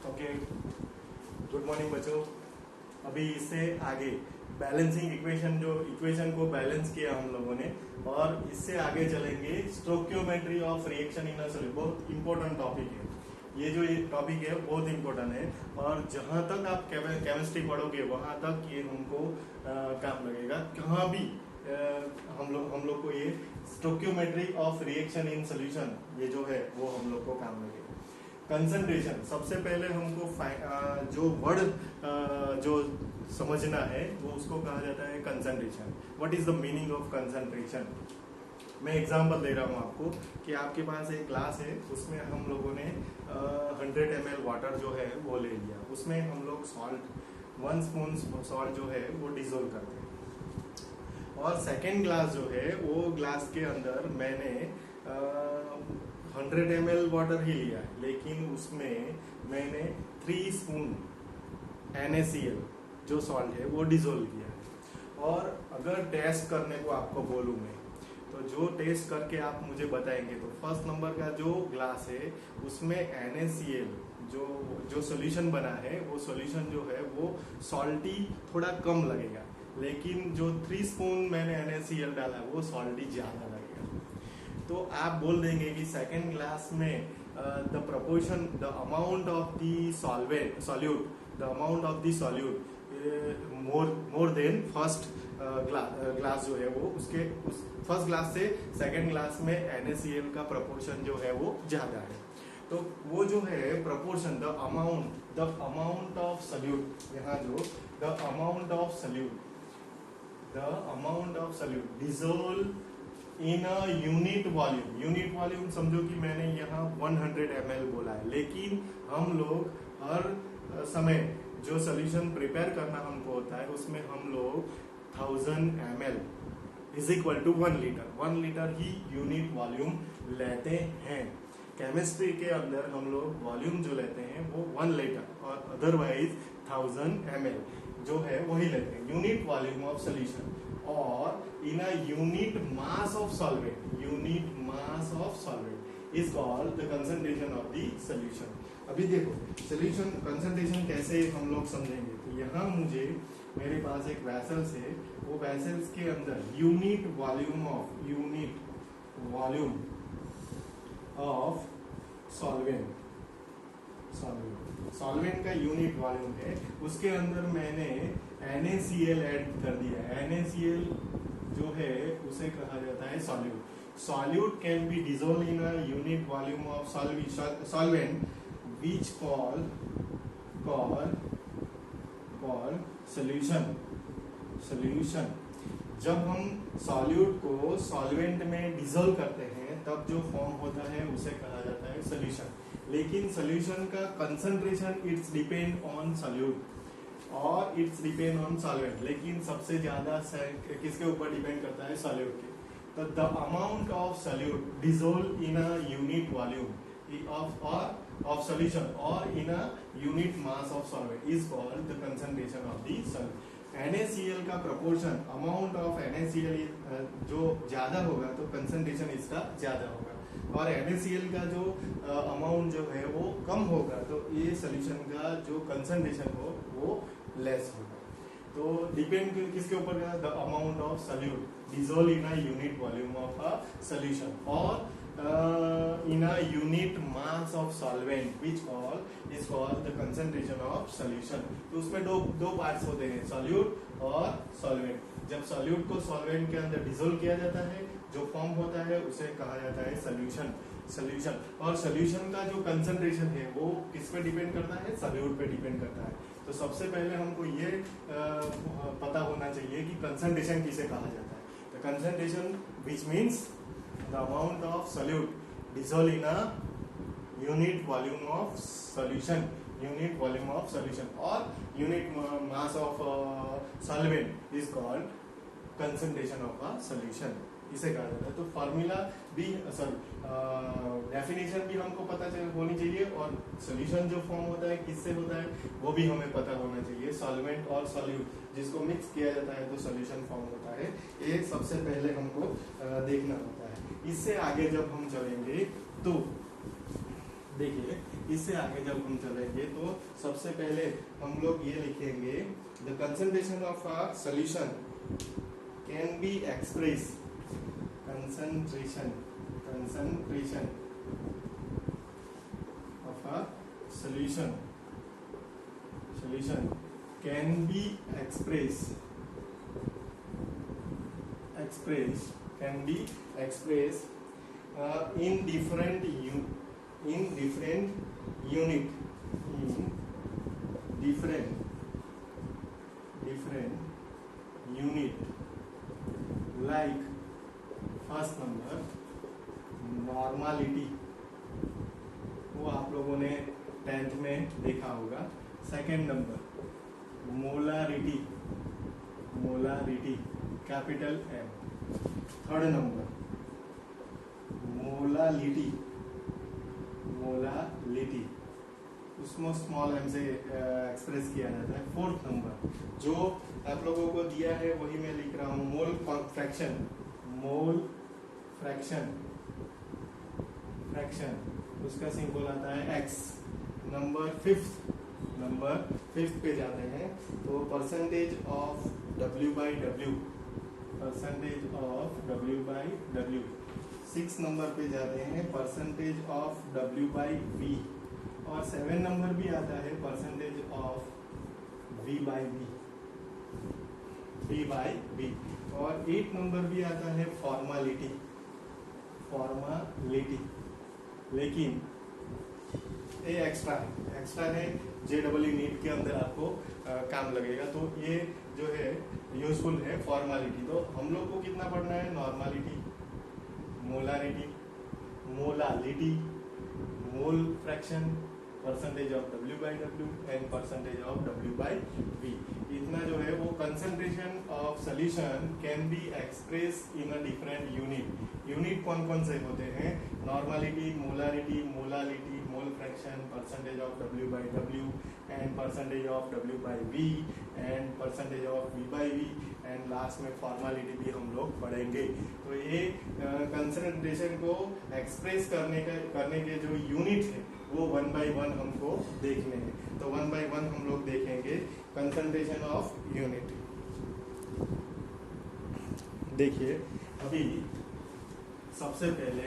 Okay, good morning बच्चों। अभी इससे आगे बैलेंसिंग इक्वेशन, जो इक्वेशन को बैलेंस किया हम लोगों ने, और इससे आगे चलेंगे stoichiometry of reaction in a solute. बहुत इंपॉर्टेंट टॉपिक है ये। जो ये टॉपिक है बहुत इंपॉर्टेंट है, और जहां तक आप केमिस्ट्री पढ़ोगे वहां तक ये हमको काम लगेगा। कहाँ भी हम लोग को ये stoichiometry of reaction in solution ये जो है वो हम लोग को काम लगेगा। कंसंट्रेशन, सबसे पहले हमको जो वर्ड जो समझना है वो उसको कहा जाता है concentration. What is the meaning of concentration? मैं एग्जांपल दे रहा हूँ आपको कि आपके पास एक ग्लास है, उसमें हम लोगों ने 100 ml वाटर जो है वो ले लिया। उसमें हम लोग सॉल्ट 1 स्पून सॉल्ट जो है वो डिजोल्व करते हैं। और सेकेंड ग्लास जो है वो ग्लास के अंदर मैंने 100 ml वाटर ही लिया है, लेकिन उसमें मैंने 3 स्पून NaCl जो सॉल्ट है वो डिजोल्व किया है। और अगर टेस्ट करने को आपको बोलूँ मैं, तो जो टेस्ट करके आप मुझे बताएंगे, तो फर्स्ट नंबर का जो ग्लास है उसमें NaCl जो सॉल्यूशन बना है, वो सॉल्यूशन जो है वो सॉल्टी थोड़ा कम लगेगा, लेकिन जो 3 स्पून मैंने NaCl डाला है वो सॉल्टी ज्यादा लगेगा। तो आप बोल देंगे कि सेकेंड ग्लास में the proportion, the amount of the solute, the amount of the solute more than first glass जो है वो उसके फर्स्ट ग्लास से सेकेंड ग्लास में NaCl का प्रपोर्शन जो है वो ज्यादा है। तो वो जो है proportion, the amount of solute, यहाँ जो the amount of solute dissolve in a unit volume समझो कि मैंने यहाँ 100 ml बोला है, लेकिन हम लोग हर समय जो सोल्यूशन प्रिपेयर करना हमको होता है उसमें हम लोग 1000 ml is equal to 1 litre, 1 litre ही यूनिट वॉल्यूम लेते हैं। केमिस्ट्री के अंदर हम लोग वॉल्यूम जो लेते हैं वो 1 लीटर, और अदरवाइज 1000 ml जो है वही लेते हैं, यूनिट वॉल्यूम ऑफ सोल्यूशन। और in a unit mass of solvent is called the concentration of the solution. अभी देखो सोल्यूशन कंसंट्रेशन कैसे हम लोग समझेंगे। तो यहाँ मेरे पास एक वेसल्स है, वो वेसल्स के अंदर यूनिट वॉल्यूम ऑफ सॉल्वेंट का यूनिट वॉल्यूम है, उसके अंदर मैंने NaCl ऐड कर दिया है। NaCl जो है उसे कहा जाता है solute can be dissolve in a unit volume of solvent which call solution. जब हम सॉल्यूट को सॉल्वेंट में डिसॉल्व करते हैं तब जो फॉर्म होता है उसे कहा जाता है सॉल्यूशन। लेकिन सॉल्यूशन का concentration it's depend on solute और इट्स डिपेंड ऑन सॉल्वेंट, लेकिन सबसे ज्यादा किसके ऊपर डिपेंड करता है? सॉल्यूट के। तो the amount of solute dissolve in a unit volume of solution और in a unit mass of solvent is called the concentration of the solvent. NaCl का प्रपोर्शन, अमाउंट ऑफ NaCl जो ज्यादा होगा तो कंसंट्रेशन इसका ज्यादा होगा, और NaCl का जो अमाउंट जो है वो कम होगा तो ये सोल्यूशन का जो कंसंट्रेशन हो वो लेस होगा। तो डिपेंड किसके ऊपर का? The amount of solute dissolve in a unit volume of a solution और in a unit mass of solvent which is called the concentration of solution. तो उसमें दो पार्ट्स होते हैं, सॉल्यूट और सॉल्वेंट। जब सॉल्यूट को सॉल्वेंट के अंदर डिसॉल्व किया जाता है, जो फॉर्म होता है उसे कहा जाता है सॉल्यूशन। और सॉल्यूशन का जो कंसंट्रेशन है वो किस पे डिपेंड करता है? सॉल्यूट पे डिपेंड करता है। तो सबसे पहले हमको ये पता होना चाहिए कि कंसंट्रेशन किसे कहा जाता है। The concentration which means the amount of solute dissolve in a unit volume of solution और unit mass of solvent is called concentration of a solution, इसे कहा जाता है। तो फॉर्मूला भी डेफिनेशन भी हमको पता होनी चाहिए, और सॉल्यूशन जो फॉर्म होता है किससे होता है वो भी हमें पता होना चाहिए। सॉल्वेंट और सॉल्यूट जिसको मिक्स किया जाता है तो सॉल्यूशन फॉर्म होता है, ये सबसे पहले हमको देखना होता है। इससे आगे जब हम चलेंगे तो देखिए, इससे आगे जब हम चलेंगे तो सबसे पहले हम लोग ये लिखेंगे, the concentration of a solution can be express, concentration of a solution can be expressed in different unit like first number normality, वो आप लोगों ने 10th में देखा होगा। Second number molarity capital M। Third number molality उसमें small m से express किया जाता है। फोर्थ नंबर जो आप लोगों को दिया है वही मैं लिख रहा हूँ, मोल फ्रैक्शन उसका सिंबल आता है x। नंबर फिफ्थ पे जाते हैं तो percentage of W by W. Six number पे जाते हैं percentage of W by V। और 7 नंबर भी आता है percentage of V by V। और 8 नंबर भी आता है फॉर्मालिटी। लेकिन ये एक्स्ट्रा है, JEE नीट के अंदर आपको काम लगेगा, तो ये जो है यूजफुल है फॉर्मालिटी। तो हम लोग को कितना पढ़ना है, normality, molality, mole fraction, percentage of W by W and percentage of W by V। इतना जो है वो concentration of solution can be express in a different unit कौन कौन से होते हैं, normality, molarity, mole fraction, percentage of W by W and percentage of W by V and percentage of V by V and last में formality भी हम लोग पढ़ेंगे। तो ये कंसंट्रेशन को एक्सप्रेस करने के जो यूनिट है वो 1 बाई 1 हमको देखने हैं। तो 1 बाई 1 हम लोग देखेंगे कंसंट्रेशन ऑफ यूनिट। देखिए, अभी सबसे पहले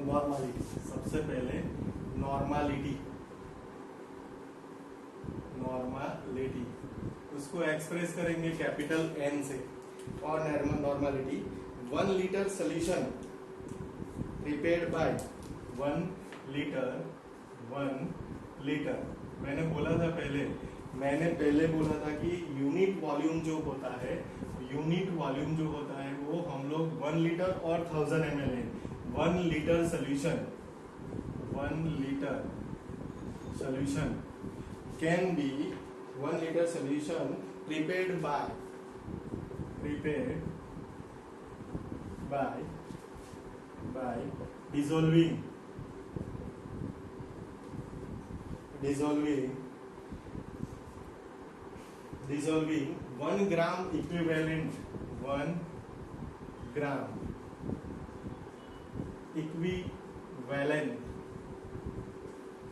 नॉर्मालिटी, सबसे पहले नॉर्मालिटी उसको एक्सप्रेस करेंगे कैपिटल N से। और normality 1 litre solution prepared by 1 litre. मैंने पहले बोला था कि यूनिट वॉल्यूम जो होता है वो हम लोग 1 लीटर और 1000 ml है। 1 litre solution can be 1 liter solution prepared by dissolving 1 gram equivalent 1 gram equivalent,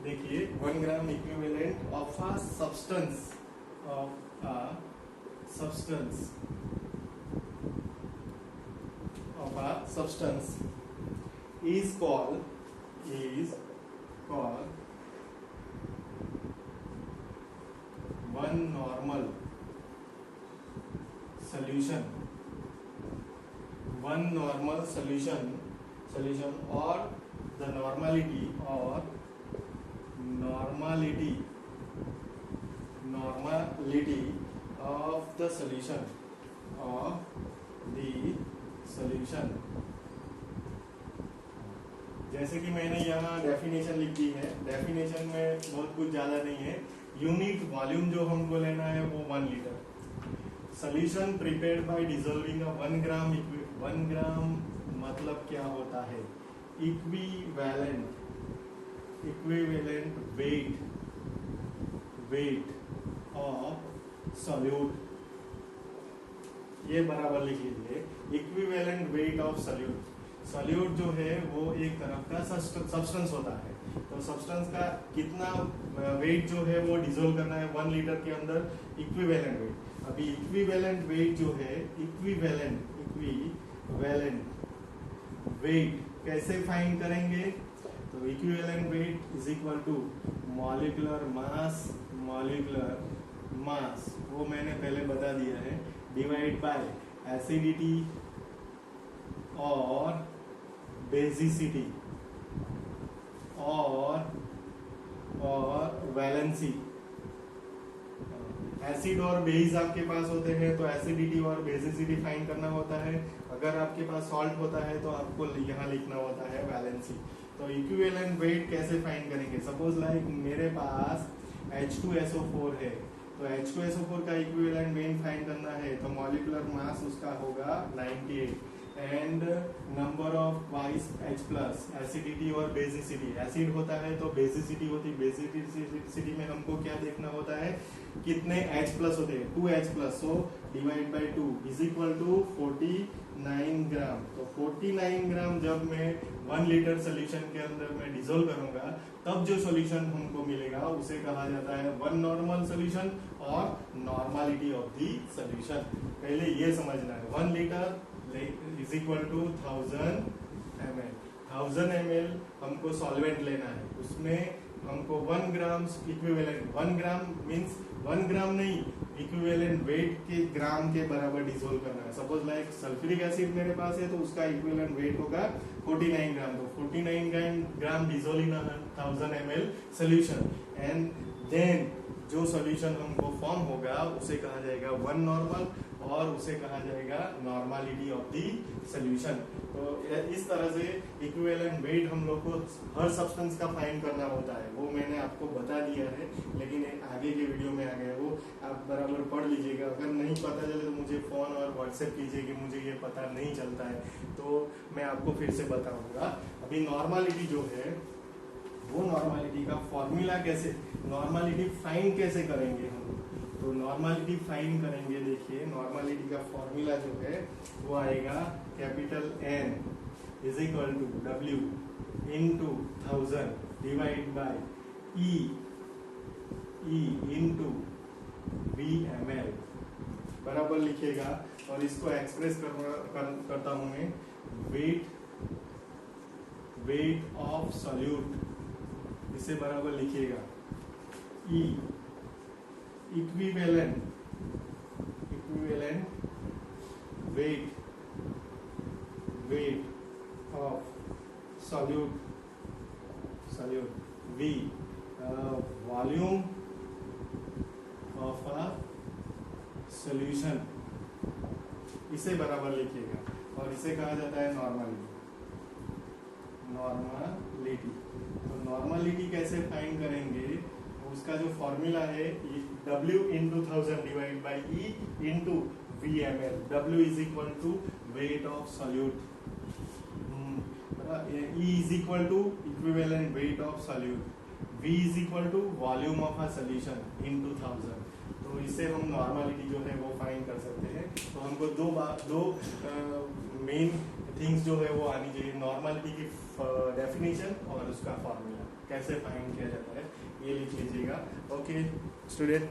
देखिए 1 gram equivalent of a substance is called 1 normal solution or the normality of the solution जैसे कि मैंने यहाँ डेफिनेशन लिख दी है। Definition में बहुत कुछ ज्यादा नहीं है। यूनिट वॉल्यूम जो हमको लेना है वो 1 litre. Solution prepared by dissolving 1 ग्राम मतलब क्या होता है? इक्विवेलेंट वेट ऑफ सॉल्यूट, ये बराबर लिख लीजिए, equivalent weight of solute. Solute जो है वो एक तरफ का सब्सटेंस होता है, तो सब्सटेंस का कितना वेट जो है वो डिसोल्व करना है 1 लीटर के अंदर, इक्विवेलेंट वेट। अभी इक्विवेलेंट वेट जो है, इक्विवेलेंट वेट कैसे फाइंड करेंगे? तो equivalent weight is equal to molecular mass, वो मैंने पहले बता दिया है, डिवाइड बाय एसिडिटी और बेसिसिटी और वैलेंसी। एसिड और बेस आपके पास होते हैं तो एसिडिटी और बेसिसिटी फाइंड करना होता है। अगर आपके पास सॉल्ट होता है तो आपको यहाँ लिखना होता है वैलेंसी। तो इक्विवेलेंट वेट कैसे फाइंड करेंगे? सपोज लाइक मेरे पास H2SO4 है, तो H2SO4 का इक्विवेलेंट वेट फाइंड करना है, तो मॉलिक्यूलर मास उसका होगा 98 and number of twice H+, acidity और बेसिसिटी। एसिड होता है तो बेसिसिटी होती है, बेसिसिटी में हमको क्या देखना होता है, कितने H+ होते हैं, 2H+, so divide by 2 is equal to 49 gram. तो 49 ग्राम जब मैं 1 लीटर सोल्यूशन के अंदर मैं डिसोल्व करूंगा, तब जो सोल्यूशन हमको मिलेगा उसे कहा जाता है 1 नॉर्मल सोल्यूशन और नॉर्मालिटी ऑफ द सोल्यूशन। पहले ये समझना है, 1 litre is equal to 1000 ml। 1000 ml हमको सॉल्वेंट लेना है, उसमें हमको 1 ग्राम इक्विवेलेंट, 1 ग्राम मीन्स 1 ग्राम नहीं, इक्विवेलेंट वेट के ग्राम के बराबर डिसोल्व करना है। सपोज लाइक सल्फ्यूरिक एसिड मेरे पास है तो उसका इक्विवेलेंट वेट होगा 49 ग्राम, तो 49 gram dissolve in 1000 ml solution and then जो सोल्यूशन हमको फॉर्म होगा उसे कहा जाएगा 1 नॉर्मल और उसे कहा जाएगा नॉर्मालिटी ऑफ दी सोल्यूशन। तो इस तरह से इक्विवेलेंट वेट हम लोग को हर सब्सटेंस का फाइंड करना होता है, वो मैंने आपको बता दिया है, लेकिन आगे के वीडियो में आ गया, वो आप बराबर पढ़ लीजिएगा। अगर नहीं पता चले तो मुझे फोन और व्हाट्सएप कीजिए कि मुझे ये पता नहीं चलता है, तो मैं आपको फिर से बताऊंगा। अभी नॉर्मालिटी जो है वो नॉर्मालिटी का फॉर्मूला कैसे, नॉर्मालिटी फाइंड कैसे करेंगे हम, तो नॉर्मालिटी फाइंड करेंगे। देखिए नॉर्मालिटी का फॉर्मूला जो है वो आएगा capital N is equal to W into 1000 divide by E into VmL बराबर लिखिएगा। और इसको एक्सप्रेस करता हूं मैं, वेट ऑफ सॉल्यूट, इसे बराबर लिखिएगा E equivalent weight of solute V volume of a solution, इसे बराबर लिखिएगा और इसे कहा जाता है नॉर्मालिटी। तो नॉर्मालिटी कैसे फाइंड करेंगे, उसका जो फॉर्मूला है W into 1000 divide by E into VmL। W is equal to weight of solute, E is equal to equivalent weight of solute, V is equal to volume of a solution into 1000। तो इससे हम normality जो है वो find कर सकते हैं। तो हमको दो मेन थिंग्स जो है वो आनी चाहिए, नॉर्मालिटी की डेफिनेशन और उसका फॉर्मूला कैसे फाइंड किया जाता है, ये लिख लीजिएगा। Okay student.